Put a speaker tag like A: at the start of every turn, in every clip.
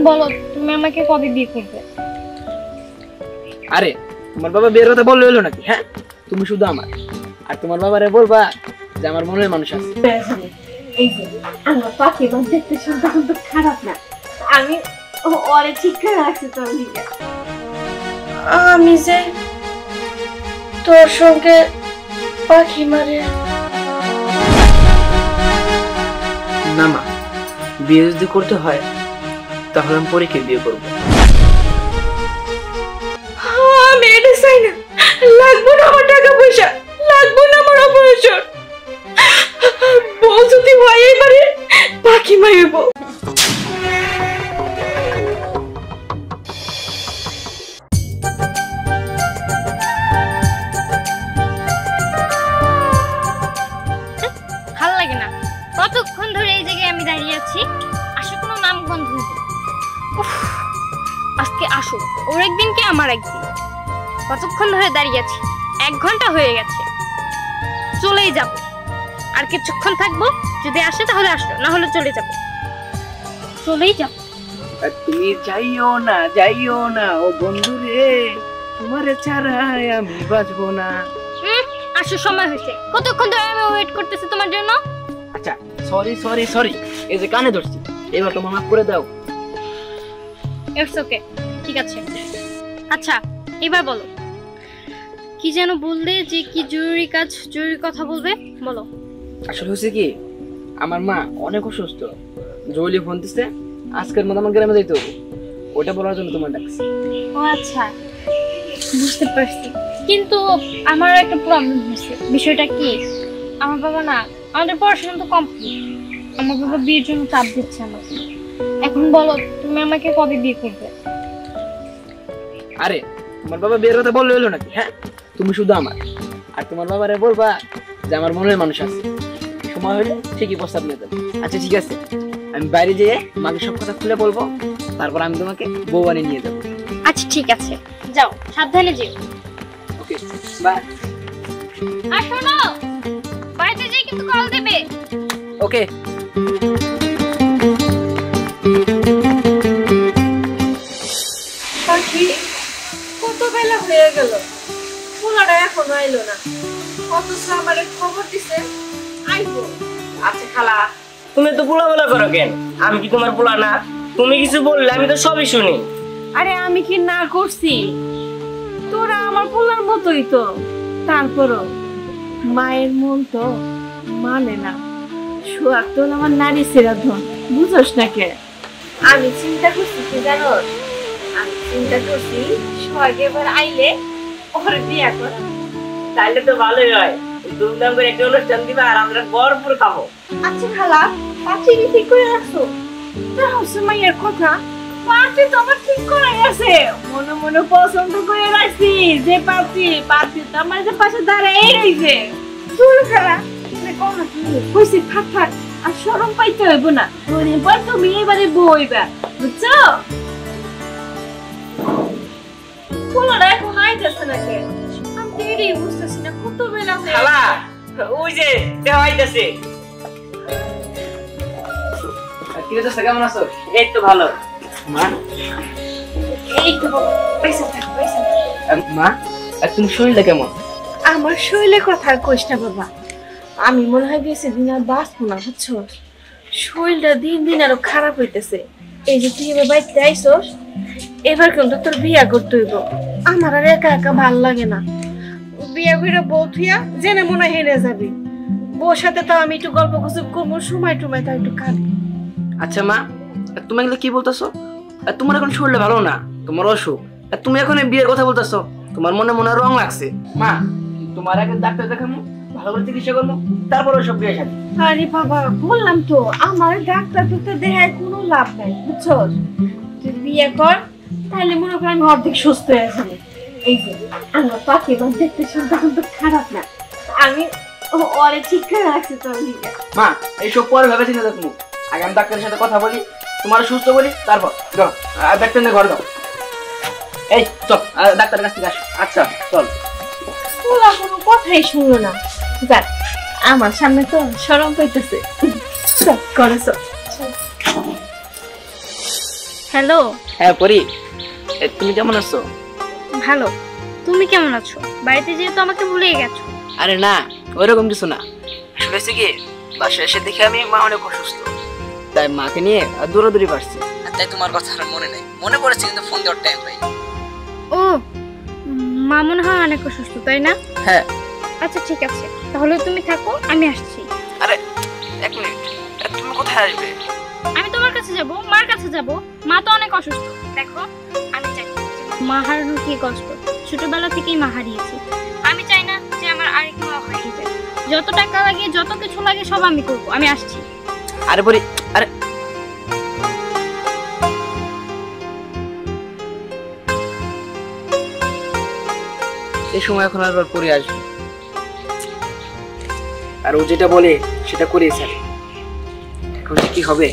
A: বলো তুমি আমাকে কবে বিয়ে করবে?
B: আরে তোমার বাবা বিয়ের কথা বললে হলো নাকি? হ্যাঁ, তুমি শুধু আমার, আর তোমার বাবারে বলবা যে আমার মনের মানুষ আছে।
A: এই যে আমার পাখি বাস দেখতে শুনতে কিন্তু খারাপ না, আমি ওরে ঠিক করে রাখছি তোর লিগে।
C: আমি যে তোর সঙ্গে পাখি মারে
B: না মা, বিয়ে যদি করতে হয় তাহলে আমি পরীকে বিয়ে করবো।
C: আমি এটা চাই না, লাগবো না আমার টাকা পয়সা, লাগবো না আমার অপারেশন। বউ যদি হয় এবারে পাখি মারব।
A: ভালো লাগে না কতক্ষণ ধরে এই জায়গায় আমি দাঁড়িয়ে আছি, আসলে কোনো নাম গন্ধ নেই। আজকে আসুক, ওর একদিন কি আমার একদিন। কতক্ষণ ধরে দাঁড়িয়ে আছি, 1 ঘন্টা হয়ে গেছে। চলেই যাব, আর কিছুক্ষণ থাকবো, যদি আসে তাহলে আসলো, না হলে চলে যাব। চলেই যাব।
B: তুমি যাইও না ও বন্ধু রে, তোমারে ছাড়া আমি বাঁচবো না।
A: আসো, সময় হয়েছে। কতক্ষণ ধরে আমি ওয়েট করতেছি তোমার জন্য।
B: আচ্ছা সরি, এই যে কানে ধরছি, এবার তোমার মাফ করে দাও।
A: ইটস ওকে, ঠিক আছে। আচ্ছা এবার বলো, কি যেন বললে যে কি জরুরি কাজ, জরুরি কথা বলবে, বলো।
B: আসলে হচ্ছে কি, আমার মা অনেক অসুস্থ, জরুরি ফোন দিচ্ছে, আজকের মতো আমার গ্রামে যাইতে হবে, ওটা বলার জন্য তোমার ডাকছি।
A: ও আচ্ছা, বুঝতে পারছি, কিন্তু আমার একটা প্রবলেম হয়েছে। বিষয়টা কি, আমার বাবা না, আমাদের পড়াশোনা তো কমপ্লিট, আমার বাবা বিয়ের জন্য চাপ দিচ্ছে আমাকে। এখন বলো তুমি আমাকে কবে বিয়ে করবে?
B: আরে তোমার বাবা বিয়ের কথা বললে হলো নাকি? হ্যাঁ, তুমি শুধু আমার, আর তোমার বাবারে বলবা যে আমার মনের মানুষ আছে, সময় হলে ঠিকই প্রস্তাব নিয়ে দেবে। আচ্ছা ঠিক আছে, আমি বাইরে যেয়ে মাকে সব কথা খুলে বলবো, তারপর আমি তোমাকে বউ বানিয়ে নিয়ে যাবো।
A: আচ্ছা ঠিক আছে, যাও, সাবধানে যেও।
B: Okay bye.
A: আর শোনো, বাড়িতে যেয়ে কিন্তু কল দেবে।
B: ওকে।
C: পাখি কত বেলা হয়ে গেল, পোলাটা এখনো আইলো না, অথচ আমার খবর দিছে আইবো।
D: আচ্ছা খালা, তুমি তো পোলা বলা করো কেন? আমি কি তোমার পোলা না? তুমি কিছু বললে আমি তো সবই শুনি।
C: আরে আমি কি না করছি, তোরা আমার পোলার মতোই তো, তারপরও মায়ের মন তো মানে না, সোহাগ তো আমার নারী সেরা ধন, বুঝোস না কে? আমি চিন্তা করছি কি জানোস, আমি চিন্তা করছি সোহাগ এবার আইলে ওর বিয়া কর।
D: তাইলে তো ভালোই হয়, ধুমধাম করে একটা অনুষ্ঠান দিবা আর আমরা ভরপুর খাবো।
C: আচ্ছা খালা, পার্টি ঠিক করে রাখছো? তা হচ্ছে মাইয়ের কথা, পার্টি তো আমার ঠিক করে আছে, মনে মনে পছন্দ করে রাখছি যে পার্টি তো আমার যে পাশে দাঁড়াই রয়েছে। দূর খালা, কইছি থাক, আর শরম পাইতে হইব না, এবার তুমি এবারে বইবা, বুঝছো? পোলাটা এখন আইতেছে না কে? আমি তো এটাই বুঝতেছি না, কত বেলা হয়ে
D: খালা ওই যে দেওয়া আইতাছে।
B: ঠিক আছে, কেমন আছো?
D: এই তো ভালো।
B: মা,
C: এই তো পয়সা থাক।
B: মা আর তুমি শরীরটা কেমন?
C: আমার শরীরের কথা আর কইস না বাবা, আমি মনে হয় বেশি দিন আর বাঁচবো না, বুঝছো? শরীরটা দিন দিন আরো খারাপ হইতেছে। এই যে তুই এবার বাড়িতে আইসস, এবার কিন্তু তোর বিয়া করতে হইব। আমার আর একা একা ভাল লাগে না, বিয়া করে বউ থুইয়া জেনে মনে হেরে যাবি। বউর সাথে তো আমি একটু গল্প গুজব করবো, সময় টুমায় তার একটু কাঁদি।
B: আচ্ছা মা, তুমি এগুলো কি বলতেছো? তোমার এখন শরীরটা ভালো না, তোমার অসুখ, আর তুমি এখন বিয়ের কথা বলতেছো? তোমার মনে মনে রং লাগছে। মা, তোমার আগে ডাক্তার দেখাবো, ভালো করে চিকিৎসা করবো, তারপর ওসব বিয়ে শাদী।
C: আরে বাবা, বললাম তো আমার ডাক্তার তো দেখায় কোনো লাভ নাই, বুঝছো? তুই বিয়ে কর, তাহলে মনে কর আমি অর্ধেক সুস্থ হয়ে যাবো। এই যে আমার পাখি বাস দেখতে শুনতে কিন্তু খারাপ না, আমি ওরে ঠিক করে রাখছি তোর লিগে।
B: মা, এইসব পরে ভেবে চিন্তা দেখবো, আগে আমি ডাক্তারের সাথে কথা বলি, তোমার সুস্থ বলি, তারপর ডাক্তার নিয়ে ঘরে দাও। এই চল, ডাক্তারের কাছ থেকে আসো। আচ্ছা চল।
C: ওরা কোনো কথাই শুনলো না, যাক আমার সামনে তো শরম পাইতেছে। করেছ? হ্যালো।
A: হ্যালো।
B: হ্যাঁ পরি, তুমি কেমন আছো?
A: ভালো। তুমি কেমন আছো? বাড়িতে যেহেতু আমাকে ভুলেই গেছো।
B: আরে না, ওইরকম কিছু না। আসলে হয়েছে কি, বাসায় এসে দেখে আমি মা অনেক অসুস্থ, তাই মাকে নিয়ে দৌড়াদৌড়ি পারছি। তাই তোমার কথা আর মনে নেই, মনে পড়েছে কিন্তু ফোন দেওয়ার টাইম পাই।
A: ও, মা মনে হয় অনেক অসুস্থ, তাই না?
B: হ্যাঁ।
A: আচ্ছা ঠিক আছে, তাহলে তুমি থাকো, আমি আসছি।
B: আরে এক মিনিট, তুমি কোথায় আসবে?
A: আমি তোমার কাছে যাব, মার কাছে যাব। মা তো অনেক অসুস্থ। দেখো, আমি চাই মা হারানোর কি কষ্ট, ছোটবেলা থেকেই মা হারিয়েছি। আমি চাই না যে আমার আরেক মা হারিয়ে যায়। যত টাকা লাগে, যত কিছু লাগে, সব আমি করবো। আমি আসছি।
B: আরে পরি, আরে এই সময় এখন আবার পরি আসবে, আর ও যেটা বলে সেটা করেই ছাড়ে। এখন কি হবে?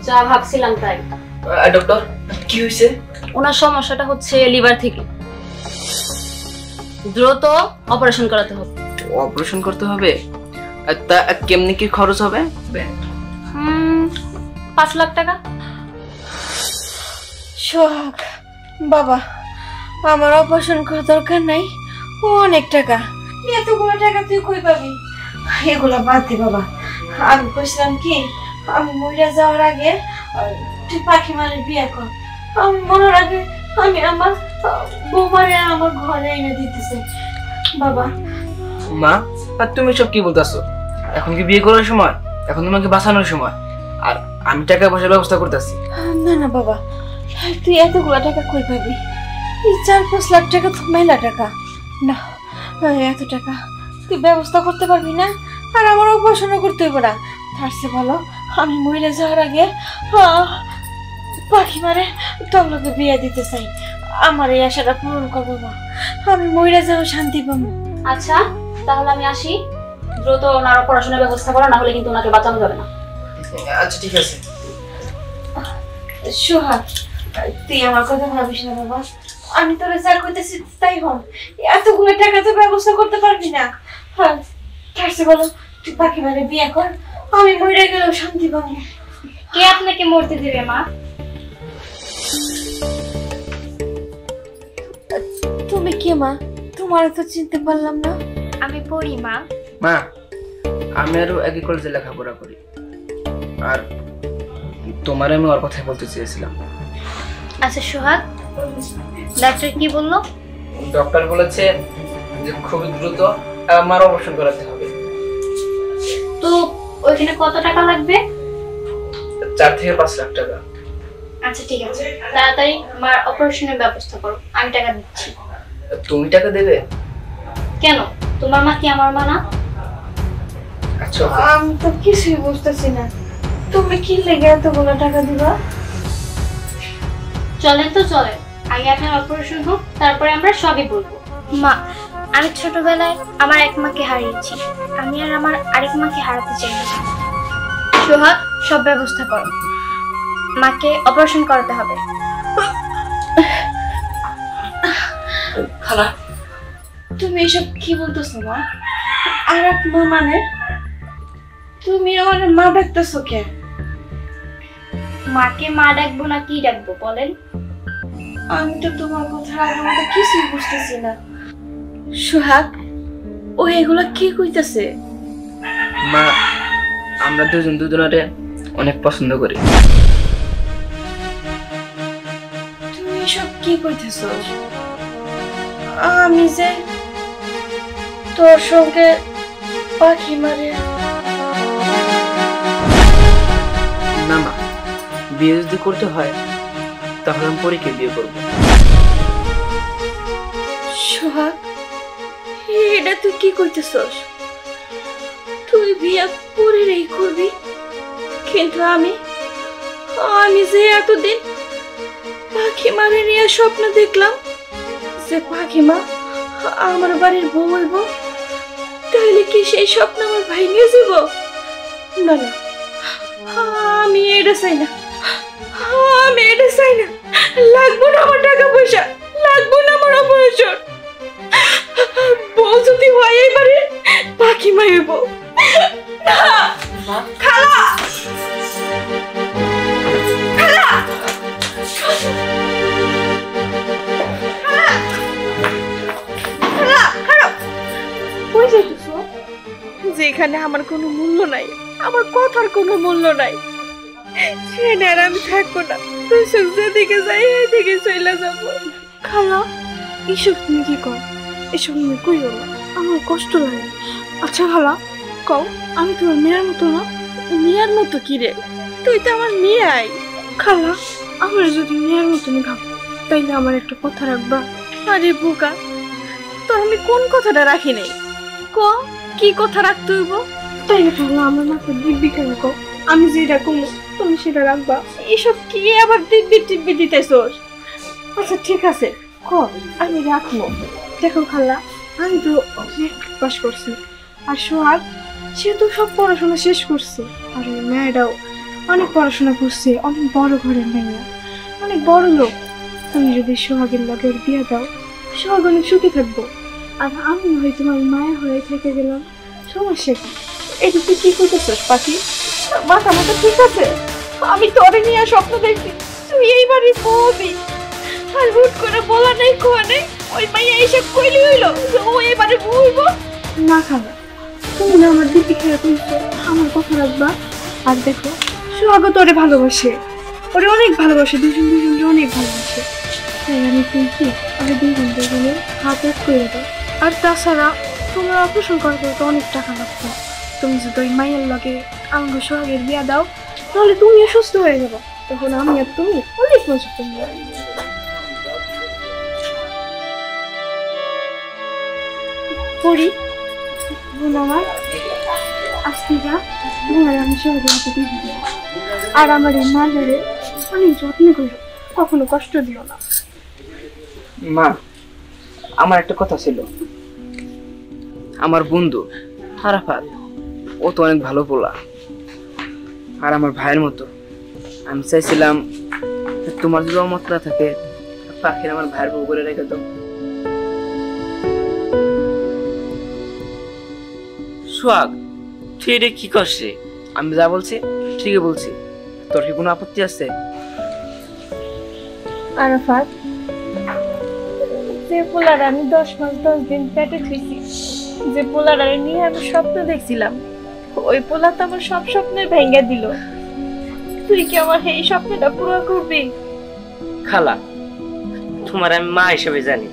E: যা ভাবছিলাম তাই।
B: ডক্টর, কি হয়েছে?
E: ওনার সমস্যাটা হচ্ছে লিভার থেকে, দ্রুত অপারেশন করাতে হবে।
B: অপারেশন করতে হবে? তা কেমনি কি খরচ হবে?
E: 5 লাখ টাকা।
C: সোহাগ বাবা, আমার অপারেশন করার দরকার নাই, ও অনেক টাকা। এতগুলো টাকা তুই কই পাবি? এগুলো বাদ দে বাবা। আমি কইছিলাম কি, আমি মইরা যাওয়ার আগে তুই পাখি মারের বিয়ে কর। আমি মরার আগে আমি আমার বৌমারে আমার ঘরে এনে দিতেছে বাবা।
B: মা, আর তুমি সব কি বলতেছো? এখন কি বিয়ে করার সময়? এখন তোমাকে বাঁচানোর সময়, আর আমি টাকা পয়সার ব্যবস্থা করতেছি।
C: না না বাবা, তুই এতগুলো টাকা কই পাবি? এই 4-5 লাখ টাকা তো মেলা টাকা না। এত টাকা তুই ব্যবস্থা করতে পারবি না, আর আমার অপারেশনও করতে হইব না। তার চেয়ে ভালো আমি মহিলা যাওয়ার আগে পাখি মারে তোর লোকে বিয়ে দিতে চাই। আমার এই আশাটা পূরণ করবো মা, আমি মহিলা যাবো, শান্তি পাবো।
E: আচ্ছা তাহলে আমি আসি, দ্রুত ওনার অপারেশনের ব্যবস্থা করো, না হলে কিন্তু ওনাকে বাঁচানো যাবে না।
B: আচ্ছা ঠিক আছে।
C: সোহাগ, তুই আমার কথা ভাবিস না বাবা। আমি তোরা যা কইতেছি তাই হন। এতগুলো টাকা তো ব্যবস্থা করতে পারবি না। হ্যাঁ, তার চেয়ে বলো তুই পাখি মারে বিয়ে কর, আমি মরে গেলেও শান্তি পাবো।
A: কে আপনাকে মরতে দেবে মা?
C: তুমি কে মা? তোমার তো চিনতে পারলাম না।
A: আমি পড়ি মা।
B: মা, আমি আরো একই কলেজে লেখাপড়া করি, আর তোমার আমি ওর কথাই বলতে চেয়েছিলাম।
A: আচ্ছা সোহাগ, ডাক্তার কি বললো?
B: ডক্টর বলেছে যে খুবই দ্রুত আমার অপারেশন করাতে হবে।
A: তো ওইখানে কত টাকা লাগবে?
B: 4 থেকে 5 লাখ টাকা।
A: আচ্ছা ঠিক আছে, তাড়াতাড়ি মার অপারেশনের ব্যবস্থা করো, আমি টাকা দিচ্ছি।
B: তুমি টাকা দেবে?
A: কেন, তোমার মা কি আমার মা না?
B: আচ্ছা
C: আমি তো কিছুই বুঝতেছি না, তুমি কি লেগে এতগুলো টাকা দিবা?
A: চলেন তো চলেন, আগে আপনার অপারেশন হোক, তারপরে আমরা সবই বলবো। মা, আমি ছোটবেলায় আমার এক মাকে হারিয়েছি, আমি আর আমার আরেক মাকে হারাতে চাই না। সোহাগ, সব ব্যবস্থা করো, মাকে অপারেশন করাতে হবে।
B: খালা,
C: তুমি এসব কি বলতেছো মা? আর এক মা মানে? তুমি আমার মা ডাকতেছো কে?
A: মাকে মা ডাকবো না কি ডাকবো বলেন?
C: আমি তো তোমার কথা আগের মতো কিছুই বুঝতেছি না। সোহাগ, ও এগুলা কি কইতাছে?
B: মা, আমরা দুজন দুজনারে অনেক পছন্দ করি।
C: তুমি এসব কি কইতেছো? আমি যে তোর সঙ্গে পাখি মারে।
B: না মা, বিয়ে যদি করতে হয় তাহলে আমি পরীকে বিয়ে করবো।
C: সোহাগ, এটা তুই কি কইতেছস? তুই বিয়া করে রেই করবি, কিন্তু আমি যে এতদিন পাখি মারে নিয়ে স্বপ্ন দেখলাম যে পাখি মা আমার বাড়ির বউ হইব, তাহলে কি সেই স্বপ্ন আমার ভাই নিয়ে যাব? না না, আমি এটা চাই না, আমি এটা চাই না। লাগবো না আমার টাকা পয়সা, লাগবো না আমার অপারেশন। বউ যদি হয় এবারে বাকি মাই হইব না। খালা খালা খালা খালা কই যাইতেছ? যেখানে আমার কোনো মূল্য নাই, আমার কথার কোনো মূল্য নাই, সেখানে আর আমি থাকবো না। তুই যেদিকে যাই এদিকে চলে যাবো। খালা এসব তুমি কি কর? এসব তুমি কইও না, আমার কষ্ট লাগে। আচ্ছা খালা কও, আমি তোমার মেয়ের মতো না? মেয়ের মতো কি রে? তুই তো আমার মেয়ে। আই খালা, আমার যদি মেয়ের মতনই ভাবো তাইলে আমার একটা কথা রাখবা। আরে বোকা, তোর আমি কোন কথাটা রাখি নাই? ক কি কথা রাখতে হইব? তাইলে খালা আমার মাথায় দিব্যি কেন কও, আমি যেটা কমো তুমি সেটা রাখবা। এসব কি আবার দিব্যি টিব্বি দিতেছোস? আচ্ছা ঠিক আছে ক, আমি রাখবো। দেখো খালা, আমি তো মেট্রিক পাস করছি, আর সোহাগ সে তো সব পড়াশোনা শেষ করছে, আর ওই মেয়েটাও অনেক পড়াশোনা করছে, অনেক বড় ঘরের মেয়ে, অনেক বড় লোক। তুমি যদি সোহাগের লগে ওর বিয়ে দাও, সোহাগ অনেক সুখী থাকবো, আর আমি হয়তো তোমার মায়া হয়ে থেকে গেলাম। সমস্যা কি? এটা তুই কি করতেছিস পাখি? মাথা মাথা ঠিক আছে? আমি তোরে নিয়ে স্বপ্ন দেখছি তুই এইবারই বলবি, আর হুট করে বলা নেই কোয়া নেই ওই মাইয়া এইসব কইলি হইলো যে ও এবারে বলবো না। খালা তুমি না আমার দিদি খেয়ে বলছো, আমার কথা রাখবা। আর দেখো সোহাগ তোরে ভালোবাসে, ওরে অনেক ভালোবাসে, দুজনকে অনেক ভালোবাসে। তাই আমি তুমি কি আমি দুজনে হাত এক করে দাও। আর তাছাড়া তোমার অপারেশন করতে তো অনেক টাকা লাগতো। তুমি যদি ওই মাইয়ের লগে আমাকে সোহাগের বিয়া দাও, তাহলে তুমি সুস্থ হয়ে যাবো, তখন আমি আর তুমি অনেক মজা করবো। পড়ি বোন আমার, আজকে যা তোমার আমি সোহাগের হাতে দিয়ে দিব, আর আমার এই মাঝারে অনেক যত্ন করো, কখনো কষ্ট দিও না।
B: মা, আমার একটা কথা ছিল। আমার বন্ধু আরাফাত, ও তো অনেক ভালো পোলা, আর আমার ভাইয়ের মতো। আমি চাইছিলাম তোমার যদি অমত না থাকে, পাখির আমার ভাইয়ের বউ করে রেখে দাও।
D: সোহাগ, তুই এটা কি করছে?
B: আমি যা বলছি ঠিকই বলছি, তোর কি কোনো আপত্তি আছে?
C: আরাফাত, যে পোলার আমি 10 মাস 10 দিন পেটে থুইছি, যে পোলার নিয়ে আমি স্বপ্ন দেখছিলাম, ওই পোলা তো আমার সব স্বপ্নের ভেঙে দিল। তুই কি আমার এই স্বপ্নটা পুরো করবি?
D: খালা, তোমার আমি মা হিসেবে জানি,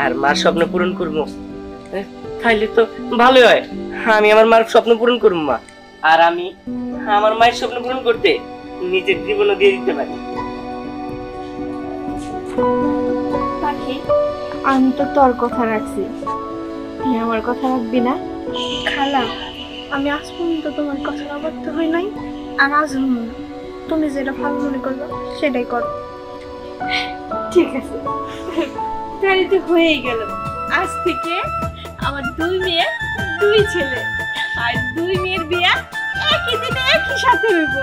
D: আর মার স্বপ্ন পূরণ করবো তাইলে তো ভালোই হয়। আমি আমার মার স্বপ্ন পূরণ করবো মা, আর আমি আমার মায়ের স্বপ্ন পূরণ করতে নিজের জীবনও দিয়ে দিতে পারি।
C: পাখি, আমি তো তোর কথা রাখছি, তুই আমার কথা রাখবি না? খালা, আমি আজ পর্যন্ত তোমার কথা অবাধ্য হই নাই, আর আজ হব না। তুমি যেটা ভালো মনে করবে সেটাই করো। ঠিক আছে, তাহলে তো হয়েই গেল। আজ থেকে আমার 2 মেয়ে 2 ছেলে, আর 2 মেয়ের বিয়ে একই দিনে একই সাথে হইব।